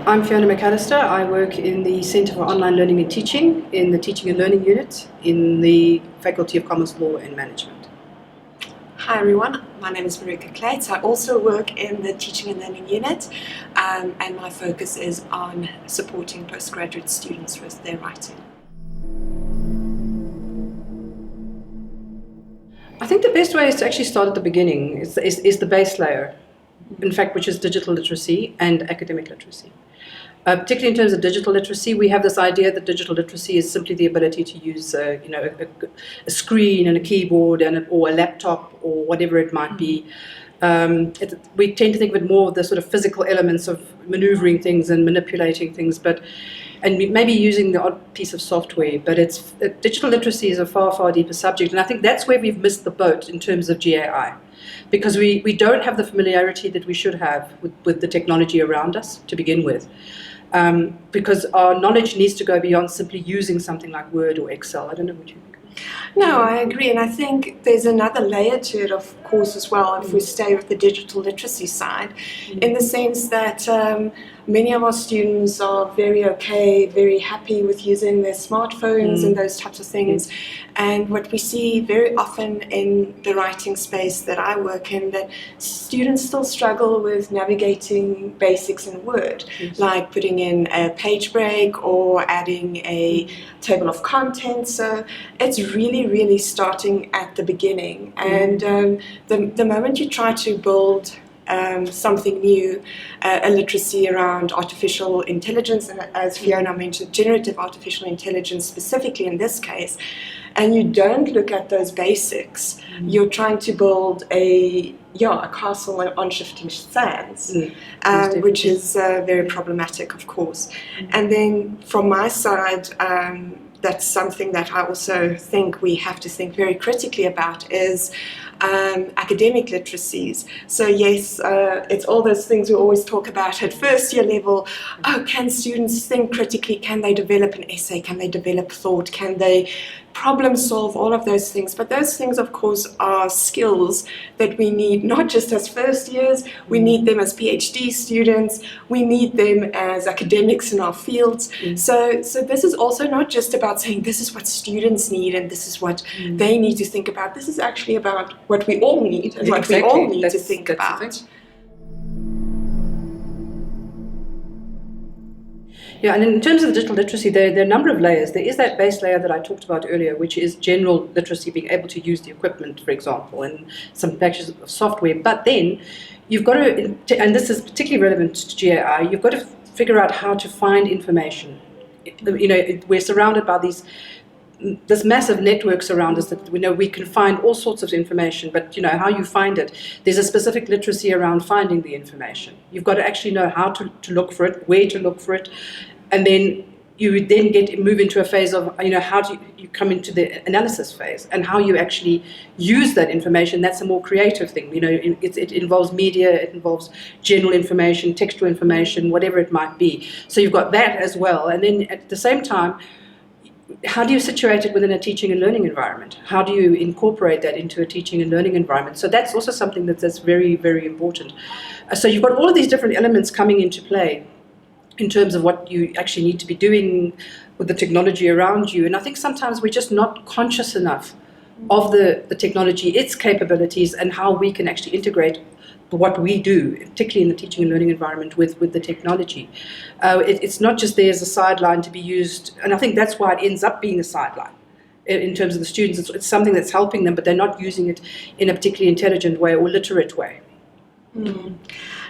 I'm Fiona MacAlister. I work in the Centre for Online Learning and Teaching in the Teaching and Learning Unit in the Faculty of Commerce Law and Management. Hi everyone, my name is Marike Kluyts. I also work in the Teaching and Learning Unit and my focus is on supporting postgraduate students with their writing. I think the best way is to actually start at the beginning, is the base layer, in fact, which is digital literacy and academic literacy. Particularly in terms of digital literacy, we have this idea that digital literacy is simply the ability to use a screen and a keyboard or a laptop or whatever it might be. We tend to think of it more of the sort of physical elements of maneuvering things and manipulating things, and maybe using the odd piece of software, but digital literacy is a far, far deeper subject, and I think that's where we've missed the boat in terms of GAI, because we don't have the familiarity that we should have with the technology around us to begin with. Because our knowledge needs to go beyond simply using something like Word or Excel. I don't know what you think. No, I agree, and I think there's another layer to it, of course, as well, if we stay with the digital literacy side, in the sense that many of our students are very happy with using their smartphones and those types of things. And what we see very often in the writing space that I work in, that students still struggle with navigating basics in Word, like putting in a page break or adding a table of contents. So it's really starting at the beginning. And the moment you try to build something new, a literacy around artificial intelligence, and as Fiona mentioned, generative artificial intelligence specifically in this case, and you don't look at those basics, you're trying to build a castle on shifting sands, which is very problematic, of course. And then from my side, that's something that I also think we have to think very critically about is academic literacies. So yes, it's all those things we always talk about at first year level. Oh, can students think critically? Can they develop an essay? Can they develop thought? Can they problem solve? All of those things. But those things, of course, are skills that we need not just as first years, we need them as PhD students, we need them as academics in our fields. So this is also not just about saying this is what students need and this is what they need to think about. This is actually about what we all need and what we all need to think about. Yeah, and in terms of the digital literacy, there are a number of layers. There is that base layer that I talked about earlier, which is general literacy, being able to use the equipment, for example, and some packages of software. But then you've got to, and this is particularly relevant to GAI, you've got to figure out how to find information. We're surrounded by this massive networks around us that we can find all sorts of information, but how you find it, there's a specific literacy around finding the information. You've got to actually know how to look for it, where to look for it, and then you would then move into a phase of how do you come into the analysis phase and how you actually use that information. That's a more creative thing. It involves media, it involves general information, textual information, whatever it might be. So you've got that as well, and then at the same time, how do you situate it within a teaching and learning environment? How do you incorporate that into a teaching and learning environment? So that's also something that's very, very important. So you've got all of these different elements coming into play in terms of what you actually need to be doing with the technology around you. And I think sometimes we're just not conscious enough of the technology, its capabilities, and how we can actually integrate what we do, particularly in the teaching and learning environment with the technology. It's not just there as a sideline to be used, and I think that's why it ends up being a sideline in terms of the students. It's something that's helping them, but they're not using it in a particularly intelligent way or literate way.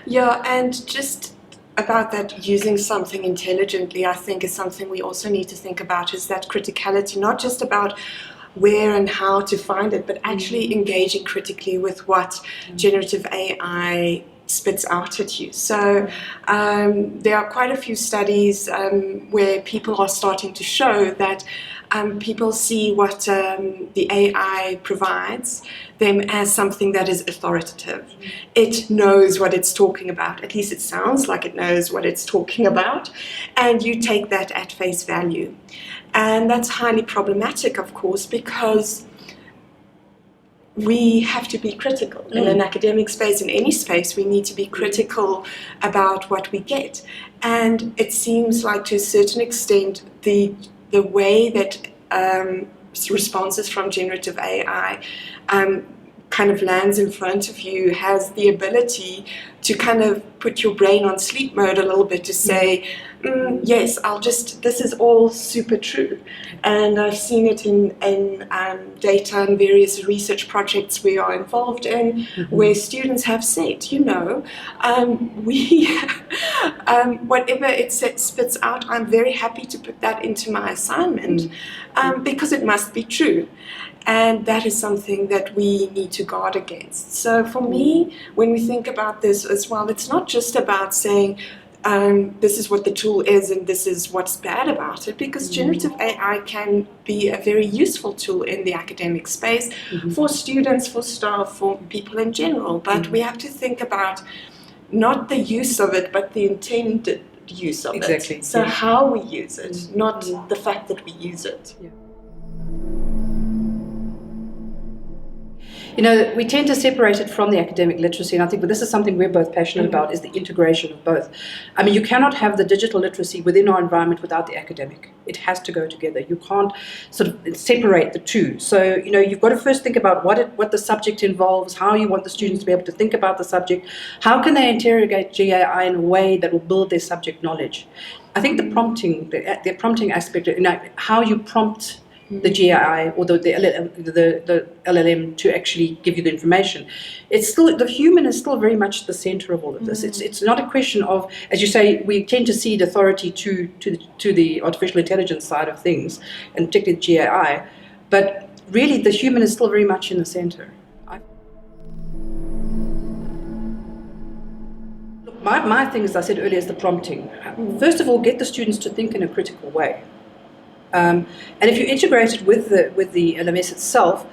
Yeah, and just about that using something intelligently, I think is something we also need to think about, is that criticality, not just about where and how to find it, but actually engaging critically with what generative AI spits out at you. So there are quite a few studies where people are starting to show that people see what the AI provides them as something that is authoritative. It knows what it's talking about, at least it sounds like it knows what it's talking about, and you take that at face value. And that's highly problematic, of course, because we have to be critical. In an academic space, in any space, we need to be critical about what we get. And it seems like, to a certain extent, the way that responses from generative AI kind of lands in front of you has the ability to kind of put your brain on sleep mode a little bit, to say, yes, this is all super true. And I've seen it in data and various research projects we are involved in, where students have said, whatever it spits out, I'm very happy to put that into my assignment, because it must be true. And that is something that we need to guard against. So for me, when we think about this as well, it's not just about saying, this is what the tool is and this is what's bad about it, because generative AI can be a very useful tool in the academic space for students, for staff, for people in general. But we have to think about not the use of it, but the intended use of it. So how we use it, not the fact that we use it. We tend to separate it from the academic literacy, and I think this is something we're both passionate about, is the integration of both. I mean, you cannot have the digital literacy within our environment without the academic. It has to go together. You can't sort of separate the two. So, you've got to first think about what the subject involves, how you want the students to be able to think about the subject, how can they interrogate GAI in a way that will build their subject knowledge. I think the prompting aspect, how you prompt the GAI or the LLM to actually give you the information. It's still, the human is still very much the center of all of this. It's not a question of, as you say, we tend to cede authority to the artificial intelligence side of things, and particularly the GAI, but really the human is still very much in the center. My thing, as I said earlier, is the prompting. First of all, get the students to think in a critical way. And if you integrate it with the LMS itself,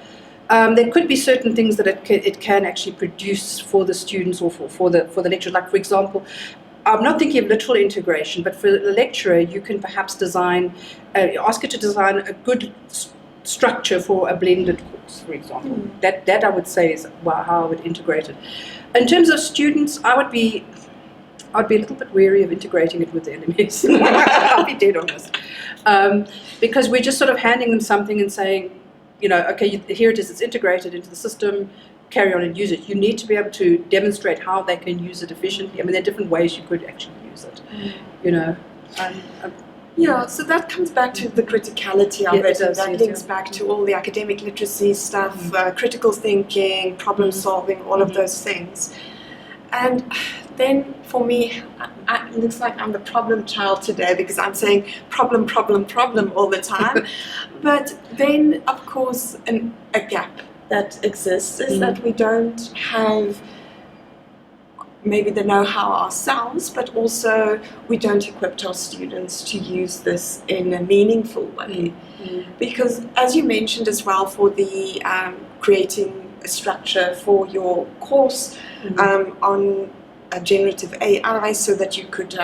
there could be certain things that it can actually produce for the students or for the lecturer. Like, for example, I'm not thinking of literal integration, but for the lecturer, you can perhaps ask it to design a good structure for a blended course, for example. That I would say is how I would integrate it. In terms of students, I'd be a little bit wary of integrating it with the LMS. I'll be dead honest. Because we're just sort of handing them something and saying, okay, here it is, it's integrated into the system, carry on and use it. You need to be able to demonstrate how they can use it efficiently. I mean, there are different ways you could actually use it, Yeah, so that comes back to the criticality of it, and that links back to all the academic literacy stuff, critical thinking, problem solving, all of those things. And then for me, it looks like I'm the problem child today, because I'm saying problem all the time. But then, of course, a gap that exists is that we don't have maybe the know-how ourselves, but also we don't equip our students to use this in a meaningful way. Because, as you mentioned as well, for the creating a structure for your course on generative AI, so that you could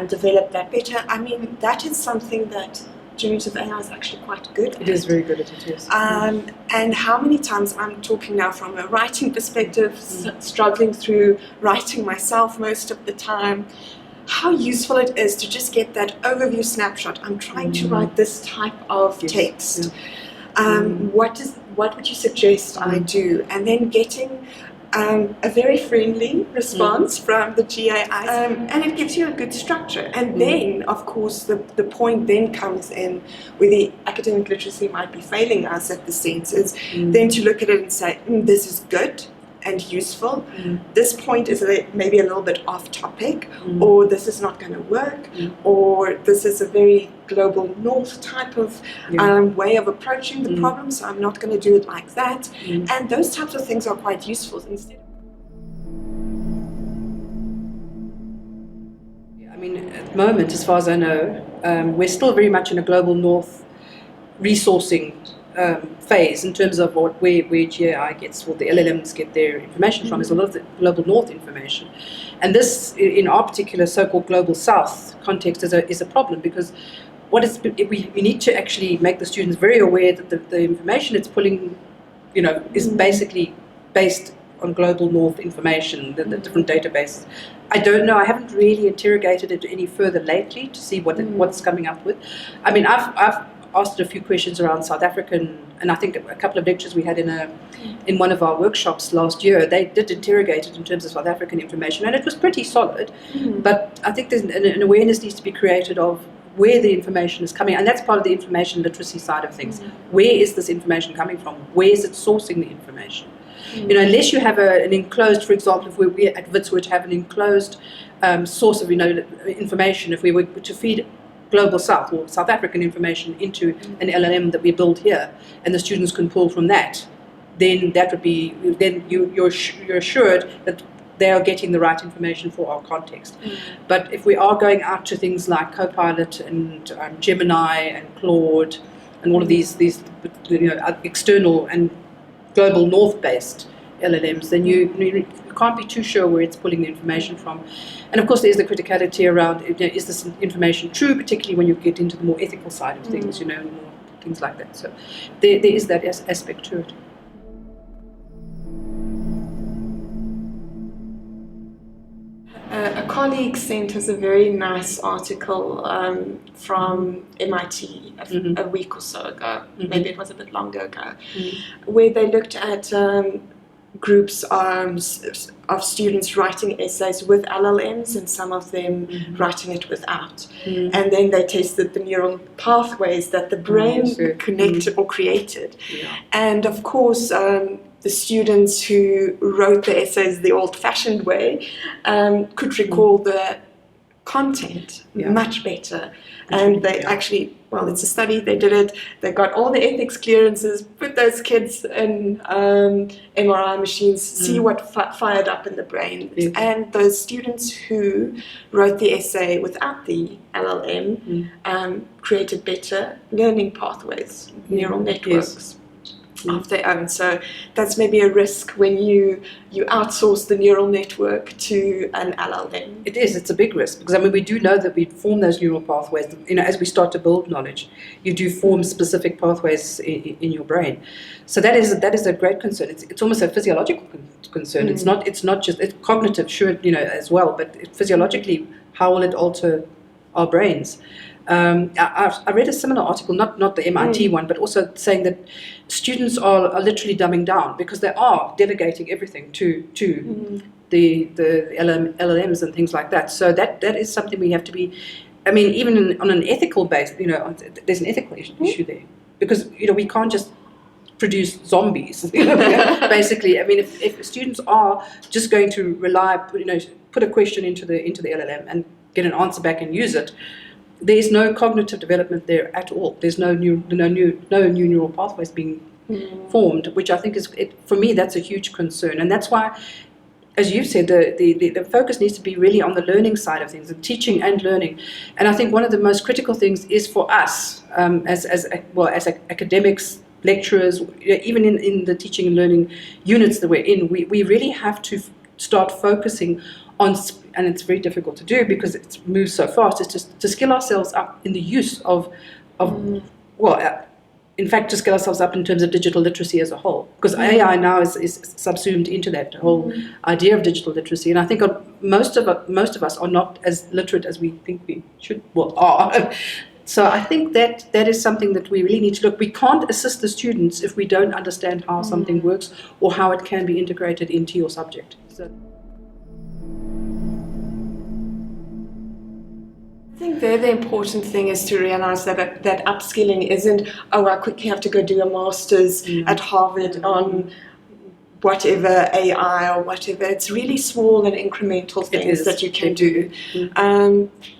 develop that better. I mean, that is something that generative AI is actually quite good at. It is very good at it, yes. And how many times, I'm talking now from a writing perspective, struggling through writing myself most of the time, how useful it is to just get that overview snapshot. I'm trying to write this type of text. What would you suggest I do? And then getting a very friendly response from the GAI, and it gives you a good structure. And then, of course, the point then comes in where the academic literacy might be failing us at the sense is then to look at it and say, this is good and useful. This point is maybe a little bit off topic, or this is not going to work, or this is a very global north type of way of approaching the problem, so I'm not going to do it like that. And those types of things are quite useful. Instead, I mean, at the moment, as far as I know, we're still very much in a global north resourcing phase in terms of where GAI gets, what the LLMs get their information from, is a lot of the global north information. And this, in our particular so-called global south context, is a problem, because we need to actually make the students very aware that the information it's pulling is basically based on global north information, the different databases. I don't know. I haven't really interrogated it any further lately to see what's coming up with. I mean, I've asked a few questions around South African, and I think a couple of lectures we had in one of our workshops last year, they did interrogate it in terms of South African information, and it was pretty solid. But I think there's an awareness needs to be created of where the information is coming, and that's part of the information literacy side of things. Where is this information coming from? Where is it sourcing the information? Unless you have an enclosed, for example, if we at Wits were to have an enclosed source of information, if we were to feed Global South or South African information into an LLM that we build here, and the students can pull from that, then that would be, then you're assured that they are getting the right information for our context. But if we are going out to things like Copilot and Gemini and Claude and all of these external and global north-based LLMs, then you can't be too sure where it's pulling the information from. And of course, there's the criticality around, is this information true, particularly when you get into the more ethical side of things, more things like that. So there is that aspect to it. A colleague sent us a very nice article from MIT a week or so ago, maybe it was a bit longer ago, where they looked at groups of students writing essays with LLMs and some of them writing it without. And then they tested the neural pathways that the brain connected or created. And of course, the students who wrote the essays the old-fashioned way could recall the content much better. And they actually, well, it's a study, they did it, they got all the ethics clearances, put those kids in MRI machines, see what fired up in the brain. And those students who wrote the essay without the LLM created better learning pathways, neural networks. Of their own. So that's maybe a risk when you outsource the neural network to an LLM. It is. It's a big risk because we do know that we form those neural pathways. As we start to build knowledge, you do form specific pathways in your brain. So that is a great concern. It's almost a physiological concern. It's not just it's cognitive, sure, as well, but physiologically, how will it alter our brains? I read a similar article, not the MIT one, but also saying that students are literally dumbing down because they are delegating everything to the LLMs and things like that. So that is something we have to be. Even on an ethical base, there's an ethical issue there because we can't just produce zombies. Basically, if students are just going to rely, put a question into the LLM and get an answer back and use it. There's no cognitive development there at all. There's no new neural pathways being formed, which I think for me, that's a huge concern. And that's why, as you've said, the focus needs to be really on the learning side of things, the teaching and learning. And I think one of the most critical things is for us, as academics, lecturers, even in the teaching and learning units that we're in, we really have to start focusing on, and it's very difficult to do because it moves so fast, is to skill ourselves up in the use of in fact, to skill ourselves up in terms of digital literacy as a whole. Because AI now is subsumed into that whole idea of digital literacy. And I think most of us are not as literate as we think we are. So I think that is something that we really need to look. We can't assist the students if we don't understand how something works or how it can be integrated into your subject. So. I think the important thing is to realize that upskilling isn't, I quickly have to go do a master's at Harvard on whatever AI or whatever. It's really small and incremental things that you can do.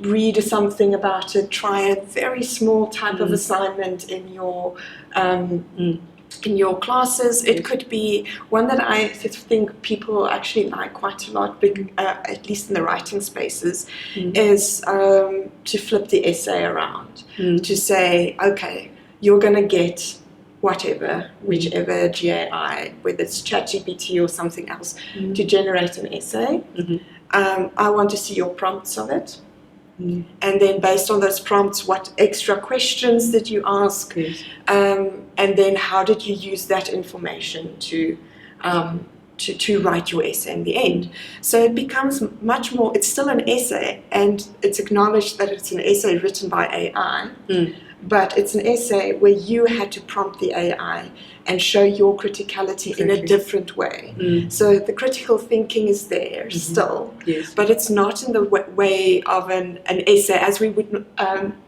Read something about it, try a very small type of assignment in your classes. It could be one that I think people actually like quite a lot, at least in the writing spaces, is to flip the essay around, to say, okay, you're going to get whatever, whichever GAI, whether it's ChatGPT or something else, to generate an essay. I want to see your prompts of it. And then based on those prompts, what extra questions did you ask? Yes. And then how did you use that information to write your essay in the end? So it becomes much more, it's still an essay, and it's acknowledged that it's an essay written by AI, but it's an essay where you had to prompt the AI and show your criticality in a different way. So the critical thinking is there still, but it's not in the way of an essay as we would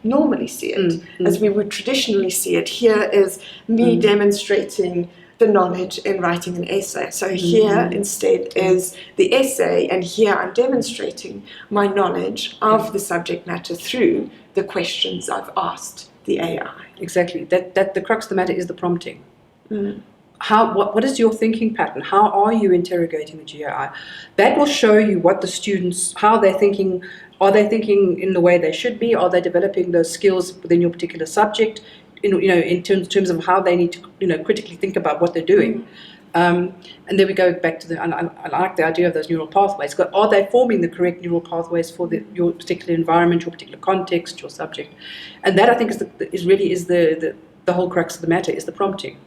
normally see it, as we would traditionally see it. Here is me demonstrating the knowledge in writing an essay. So here instead is the essay, and here I'm demonstrating my knowledge of the subject matter through the questions I've asked the AI. Exactly. That the crux of the matter is the prompting. What is your thinking pattern? How are you interrogating the GAI? That will show you what the students, how they're thinking. Are they thinking in the way they should be? Are they developing those skills within your particular subject? In terms of how they need to, critically think about what they're doing. And then we go back to I like the idea of those neural pathways. Are they forming the correct neural pathways for your particular environment, your particular context, your subject? And that, I think, is really the whole crux of the matter, is the prompting.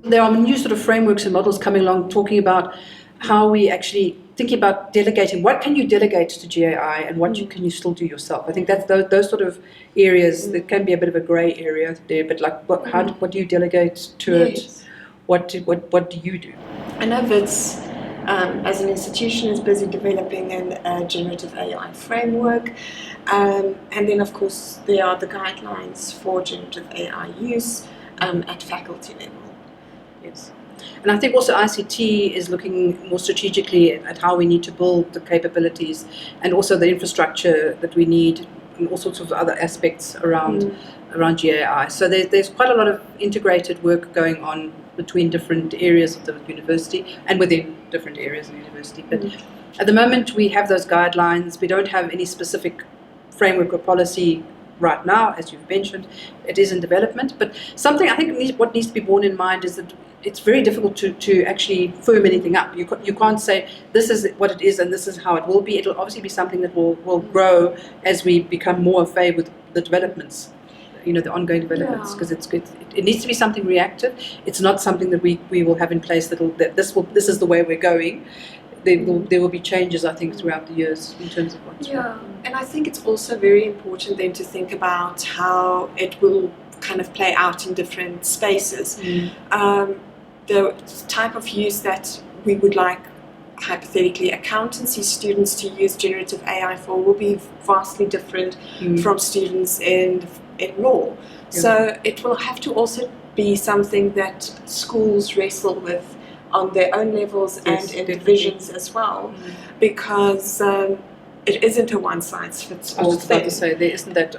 There are new sort of frameworks and models coming along talking about how we actually thinking about delegating. What can you delegate to GAI, and what can you still do yourself? I think that's those sort of areas that can be a bit of a grey area there. But like, what do you delegate to it? What do you do? I know Wits, as an institution, is busy developing a generative AI framework, and then of course there are the guidelines for generative AI use at faculty level. Yes. And I think also ICT is looking more strategically at how we need to build the capabilities, and also the infrastructure that we need, and all sorts of other aspects around GAI. So there's quite a lot of integrated work going on between different areas of the university and within different areas of the university. But at the moment we have those guidelines. We don't have any specific framework or policy right now, as you've mentioned. It is in development, but something I think what needs to be borne in mind is that it's very difficult to actually firm anything up. You can't say this is what it is and this is how it will be. It'll obviously be something that will grow as we become more au fait with the developments, the ongoing developments, because it needs to be something reactive. It's not something that we will have in place that this is the way we're going. There will be changes, I think, throughout the years in terms of what. Yeah, and I think it's also very important then to think about how it will kind of play out in different spaces. The type of use that we would like, hypothetically, accountancy students to use generative AI for will be vastly different from students in law. So it will have to also be something that schools wrestle with on their own levels and in divisions as well, because it isn't a one-size-fits-all thing. I was just about to say, there isn't that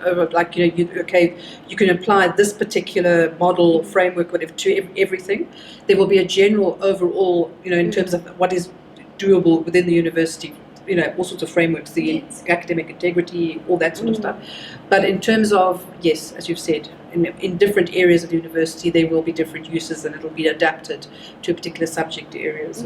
you can apply this particular model or framework to everything. There will be a general overall, in terms of what is doable within the university, all sorts of frameworks, the academic integrity, all that sort of stuff. But in terms of, yes, as you've said, in different areas of the university, there will be different uses, and it will be adapted to particular subject areas.